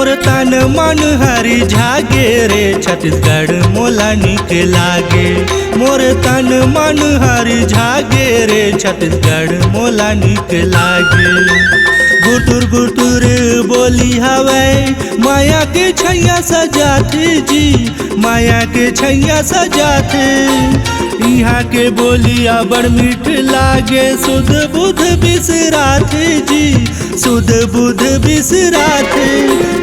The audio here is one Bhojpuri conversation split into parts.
मोर तन मन हरि झागे रे छत्तीसगढ़ मोला निक लागे। मोर तन मन हरि झागे रे छत्तीसगढ़ मोला निक लागे। गुटुर गुटुर बोली हवै माया के छैया सजाथे जी, माया के छैया सजाथे। यहाँ के बोलिया बड़ मीठ लागे, सुध बुध बिसराथे जी, सुध बुध बिसराथे।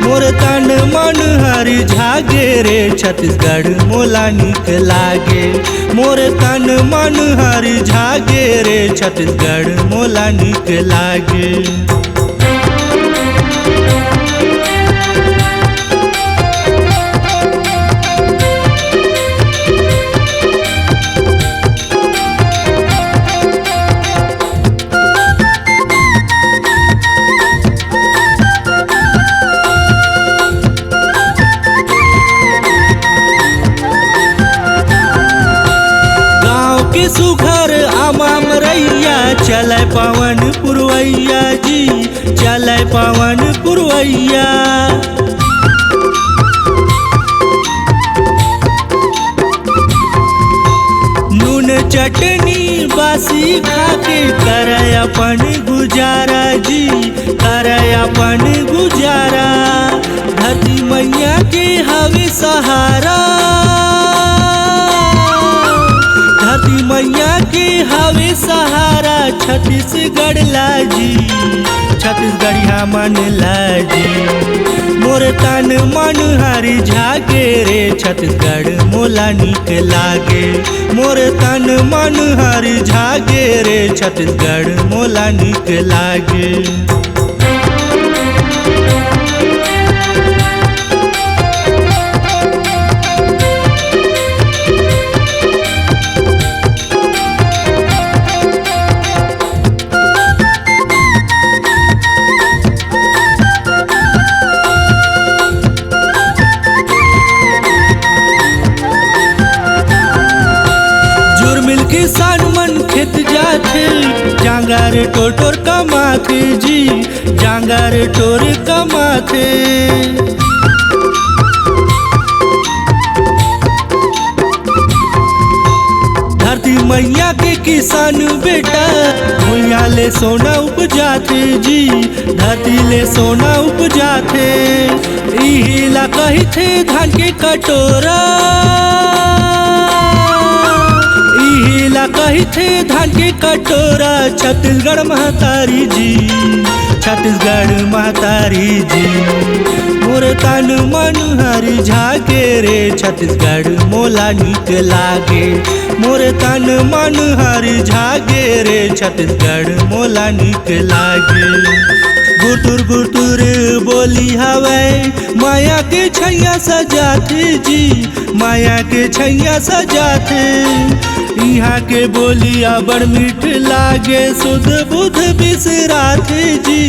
मोर तन मन हरि झागे रे छत्तीसगढ़ मोला निक लागे। मोर तन मन हरि झागे रे छत्तीसगढ़ मोला निक लागे। सुघर आमाम रैया चलै पवन पुरवैया जी, चलै पवन पुरवैया। नून चटनी बासी खाके करे अपन गुजारा जी, करे अपन गुजारा। धरती मैया के हवे सहारा, धरती मैया के हवे सहारा। छत्तीसगढ़ लाजी, छत्तीसगढ़िया मन लाजी। मोर तन मन हरि झागे रे छत्तीसगढ़ मोला निक लागे। मोर तन मन हरि झागे रे छत्तीसगढ़ मोला निक लागे। किसान मन खेत जाथे, जांगर टोटोर कमाथे जी, जांगर टोर कमाथे। धरती मैया के किसान बेटा भुइया ले सोना उपजाथे जी, धरती ले सोना उपजाथे। इही ला कहिथे धान के कटोरा, ला कहिथे धान के कटोरा। छत्तीसगढ़ महतारी जी, छत्तीसगढ़ महतारी जी। मोर तन मन हरि झागे रे छत्तीसगढ़ मोला निक लागे। मोर तन मन हरि झागे रे छत्तीसगढ़ मोला निक लागे। गुटुर गुटुर बोली हवै माया के छैया सजाथे जी, माया के छैया सजाथे। यहाँ के बोलिया बड़ मीठ लागे, सुध बुध बिसराथे जी,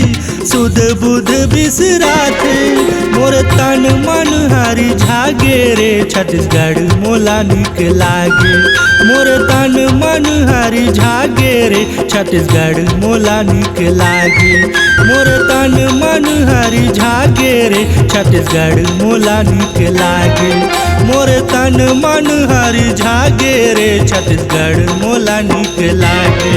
सुध बुध बिसराथे। मोर तन मन हरि झागे रे छत्तीसगढ़ मोला निक लागे। मोर तन मन हरि झागे रे छत्तीसगढ़ मोला निक लागे। मोर तन मन हरि झागे रे छत्तीसगढ़ मोला निक लागे। मोर तन मन हरि झागे रे छत्तीसगढ़ मोला निक लागे।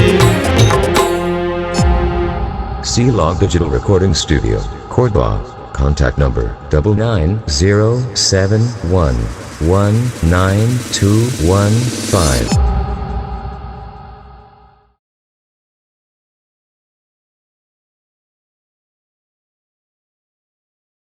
C-Log Digital Recording Studio, Cordoba. Contact number 9907119215.